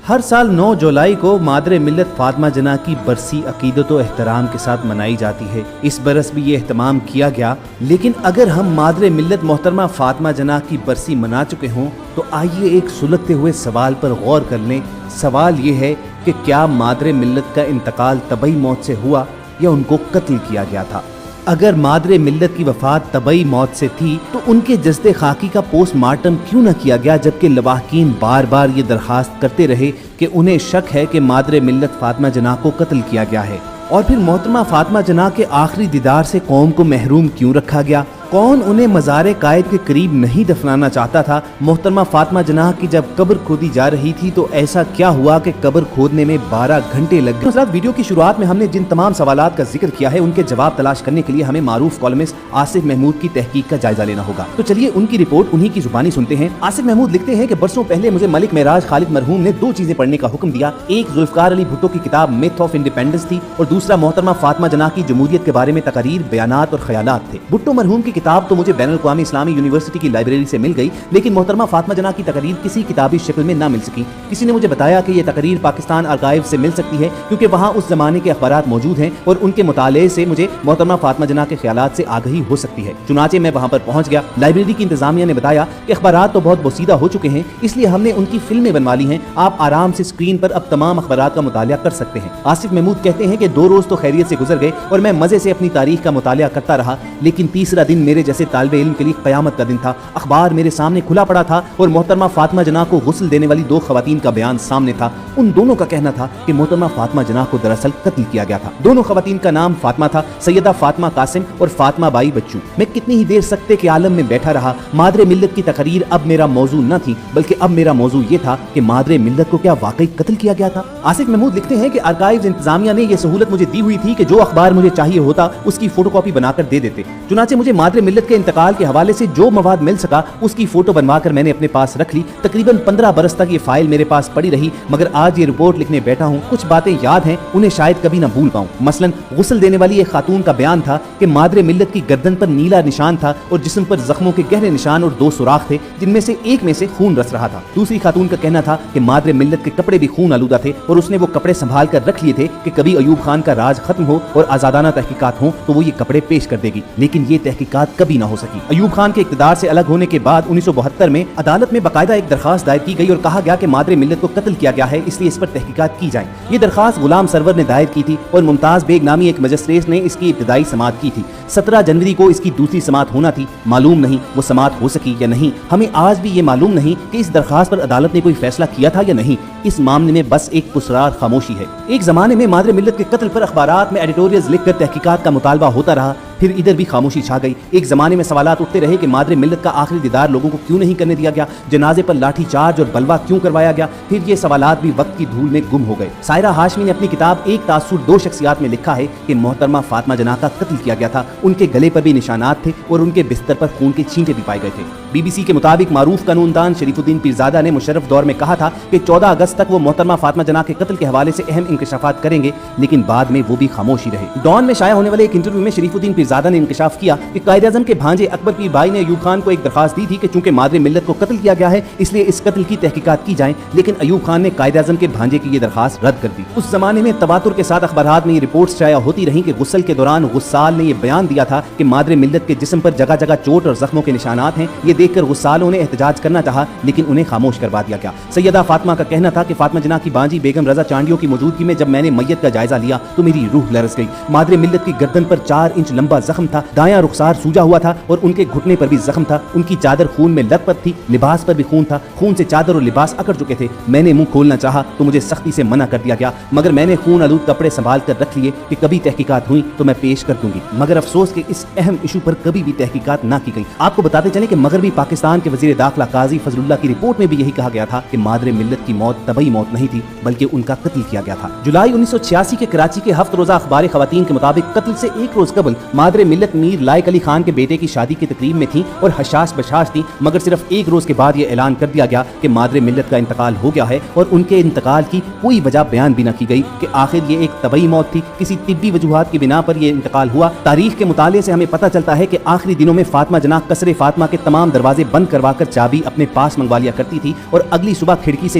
ہر سال 9 جولائی کو مادر ملت فاطمہ جناح کی برسی عقیدت و احترام کے ساتھ منائی جاتی ہے۔ اس برس بھی یہ اہتمام کیا گیا، لیکن اگر ہم مادر ملت محترمہ فاطمہ جناح کی برسی منا چکے ہوں تو آئیے ایک سلگتے ہوئے سوال پر غور کر لیں۔ سوال یہ ہے کہ کیا مادر ملت کا انتقال طبعی موت سے ہوا یا ان کو قتل کیا گیا تھا؟ اگر مادر ملت کی وفات طبعی موت سے تھی تو ان کے جسد خاکی کا پوسٹ مارٹم کیوں نہ کیا گیا، جبکہ لواحقین بار بار یہ درخواست کرتے رہے کہ انہیں شک ہے کہ مادر ملت فاطمہ جناح کو قتل کیا گیا ہے؟ اور پھر محترمہ فاطمہ جناح کے آخری دیدار سے قوم کو محروم کیوں رکھا گیا؟ کون انہیں مزار قائد کے قریب نہیں دفنانا چاہتا تھا؟ محترمہ فاطمہ جناح کی جب قبر کھودی جا رہی تھی تو ایسا کیا ہوا کہ قبر کھودنے میں 12 گھنٹے لگ گئے؟ حضرات، ویڈیو کی شروعات میں ہم نے جن تمام سوالات کا ذکر کیا ہے ان کے جواب تلاش کرنے کے لیے ہمیں معروف کالمسٹ آصف محمود کی تحقیق کا جائزہ لینا ہوگا۔ تو چلیے ان کی رپورٹ انہی کی زبانی سنتے ہیں۔ آصف محمود لکھتے ہیں کہ برسوں پہلے مجھے ملک معراج خالد مرحوم نے 2 چیزیں پڑھنے کا حکم دیا۔ ایک ذوالفقار علی بھٹو کی کتاب میتھ آف انڈیپینڈنس تھی اور دوسرا محترمہ فاطمہ جناح کی جمہوریت کے بارے میں تقاریر، بیانات اور خیالات تھے۔ بھٹو مرحوم کی کتاب تو مجھے بین الاقوامی اسلامی یونیورسٹی کی لائبریری سے مل گئی، لیکن محترمہ فاطمہ جناح کی تقاریر کسی کتابی شکل میں نہ مل سکی۔ کسی نے مجھے بتایا کہ یہ تقاریر پاکستان آرکائیو سے مل سکتی ہے کیونکہ وہاں اس زمانے کے اخبارات موجود ہیں اور ان کے مطالعے سے مجھے محترمہ فاطمہ جناح کے خیالات سے آگہی ہو سکتی ہے۔ چنانچہ میں وہاں پر پہنچ گیا۔ لائبریری کی انتظامیہ نے بتایا کہ اخبارات تو بہت بوسیدہ ہو چکے ہیں، اس لیے ہم نے ان کی فلمیں بنوا لی ہیں، آپ آرام سے اسکرین پر اب تمام اخبارات کا مطالعہ کر سکتے ہیں۔ آصف محمود کہتے ہیں کہ 2 روز تو خیریت سے گزر گئے اور میں مزے سے اپنی تاریخ کا مطالعہ کرتا رہا، لیکن تیسرا دن میرے جیسے طالب علم کے لیے قیامت کا دن تھا۔ اخبار میرے سامنے کھلا پڑا تھا اور محترمہ فاطمہ جناح کو غسل دینے والی 2 خواتین کا بیان سامنے تھا۔ ان دونوں کا کہنا تھا کہ محترمہ فاطمہ جناح کو دراصل قتل کیا گیا تھا۔ دونوں خواتین کا نام فاطمہ تھا، سیدہ فاطمہ قاسم اور فاطمہ بائی بچو۔ میں کتنی ہی دیر سکتے کے عالم میں بیٹھا رہا۔ مادر ملت کی تقریر اب میرا موضوع نہ تھی، بلکہ اب میرا موضوع یہ تھا کہ مادر ملت کو کیا واقعی قتل کیا گیا تھا؟ آصف محمود لکھتے ہیں کہ آرکائیوز انتظامیہ نے یہ سہولت مجھے دی ہوئی تھی کہ جو اخبار مجھے چاہیے ہوتا اس کی فوٹو کاپی بنا کر دے دیتے۔ چنانچہ مجھے مادر ملت کے انتقال کے حوالے سے جو مواد مل سکا اس کی فوٹو بنوا کر میں نے اپنے پاس رکھ لی۔ تقریباً 15 برس تک یہ فائل میرے پاس پڑی رہی، مگر آج یہ رپورٹ لکھنے بیٹھا ہوں، کچھ باتیں یاد ہیں، انہیں شاید کبھی نہ بھول پاؤں۔ مثلاً غسل دینے والی ایک خاتون کا بیان تھا کہ مادر ملت کی گردن پر نیلا نشان تھا اور جسم پر زخموں کے گہرے نشان اور 2 سوراخ تھے جن میں سے ایک میں سے خون رس رہا تھا۔ دوسری خاتون کا کہنا تھا کہ مادر ملت کے کپڑے بھی خون آلودہ تھے اور اس نے وہ کپڑے سنبھال کر رکھ لیے تھے کہ کبھی ایوب خان کا راج ختم ہو اور آزادانہ تحقیقات ہوں تو وہ یہ کپڑے پیش کر دے گی، لیکن یہ تحقیقات کبھی نہ ہو سکی۔ ایوب خان کے اقتدار سے الگ ہونے کے بعد 1972 میں عدالت میں باقاعدہ ایک درخواست دائر کی گئی اور کہا گیا کہ مادر ملت کو قتل کیا گیا ہے، اس لیے اس پر تحقیقات کی جائیں۔ یہ درخواست غلام سرور نے دائر کی تھی اور ممتاز بیگ نامی ایک مجسٹریٹ نے اس کی ابتدائی سماعت کی تھی۔ 17 جنوری کو اس کی دوسری سماعت ہونا تھی، معلوم نہیں وہ سماعت ہو سکی یا نہیں۔ ہمیں آج بھی یہ معلوم نہیں کہ اس درخواست پر عدالت نے کوئی فیصلہ کیا تھا یا نہیں۔ اس معاملے میں بس ایک پرسرار خاموشی ہے۔ ایک زمانے میں مادر ملت کے قتل پر اخبارات میں ایڈیٹوریلز لکھ کر تحقیقات کا مطالبہ ہوتا رہا، پھر ادھر بھی خاموشی چھا گئی۔ ایک زمانے میں سوالات اٹھتے رہے کہ مادر ملت کا آخری دیدار لوگوں کو کیوں نہیں کرنے دیا گیا، جنازے پر لاٹھی چارج اور بلوا کیوں کروایا گیا، پھر یہ سوالات بھی وقت کی دھول میں گم ہو گئے۔ سائرہ ہاشمی نے اپنی کتاب ایک تاثر 2 شخصیات میں لکھا ہے کہ محترمہ فاطمہ جناح کا قتل کیا گیا تھا، ان کے گلے پر بھی نشانات تھے اور ان کے بستر پر خون کے چھینٹے بھی پائے گئے تھے۔ BBC کے مطابق معروف قانون دان شریف الدین پیرزادہ نے مشرف دور میں کہا تھا کہ 14 اگست تک وہ محترمہ فاطمہ جناح کے قتل کے حوالے سے اہم انکشافات کریں گے، لیکن بعد میں وہ بھی خاموشی رہے۔ ڈان میں شائع ہونے والے ایک انٹرویو میں شریف الدین پیرزادہ نے انکشاف کیا کہ قائد اعظم کے بھانجے اکبر پیر بھائی نے ایوب خان کو ایک درخواست دی تھی کہ چونکہ مادر ملت کو قتل کیا گیا ہے اس لیے اس قتل کی تحقیقات کی جائیں، لیکن ایوب خان نے قائد اعظم کے بھانجے کی یہ درخواست رد کر دی۔ اس زمانے میں تواتر کے ساتھ اخبارات میں یہ رپورٹس شائع ہوتی رہیں کہ غسل کے دوران غسال نے یہ بیان دیا تھا کہ مادر ملت کے جسم پر جگہ جگہ چوٹ اور زخموں کے نشانات ہیں۔ یہ دیکھ کر غسالوں نے احتجاج کرنا چاہا لیکن انہیں خاموش کروا دیا گیا۔ سیدہ فاطمہ کا کہنا تھا کہ فاطمہ جناح کی بانجی بیگم رضا چانڈیوں کی موجودگی میں جب میں نے میت کا جائزہ لیا تو میری روح لرز گئی۔ مادر ملت کی گردن پر 4 انچ لمبا زخم تھا، دایاں رخسار سوجا ہوا تھا اور ان کے گھٹنے پر بھی زخم تھا۔ ان کی چادر خون میں لت پت تھی، لباس پر بھی خون تھا، خون سے چادر اور لباس اکڑ چکے تھے۔ میں نے منہ کھولنا چاہا تو مجھے سختی سے منع کر دیا گیا، مگر میں نے خون آلود کپڑے سنبھال کر رکھ لیے کہ کبھی تحقیقات ہوئی تو میں پیش کر دوں گی، مگر افسوس کہ اس اہم ایشو پر کبھی بھی تحقیقات نہ کی گئی۔ آپ کو بتاتے چلیں کہ مغربی پاکستان کے وزیر داخلہ قاضی فضل اللہ کی رپورٹ میں بھی یہی کہا گیا تھا کہ مادر ملت کی موت طبعی موت نہیں تھی بلکہ ان کا قتل کیا گیا تھا۔ جولائی 1986 کے کراچی کے 7 روزہ اخبار خواتین کے مطابق قتل سے 1 روز قبل مادر ملت میر لائق علی خان کے بیٹے کی شادی کی تقریب میں تھیں اور حشاش بشاش تھیں، مگر صرف 1 روز کے بعد یہ اعلان کر دیا گیا کہ مادر ملت کا انتقال ہو گیا ہے اور ان کے انتقال کی کوئی وجہ بیان بھی نہ کی گئی کہ آخر یہ ایک طبعی موت تھی، کسی طبی وجوہات کی بنا پر یہ انتقال ہوا۔ تاریخ کے مطالعے سے ہمیں پتہ چلتا ہے کہ آخری دنوں میں فاطمہ جناح قصر فاطمہ کے تمام دروازے بند کروا کر چابی اپنے پاس منگوا لیا کرتی تھی اور اگلی صبح کھڑکی سے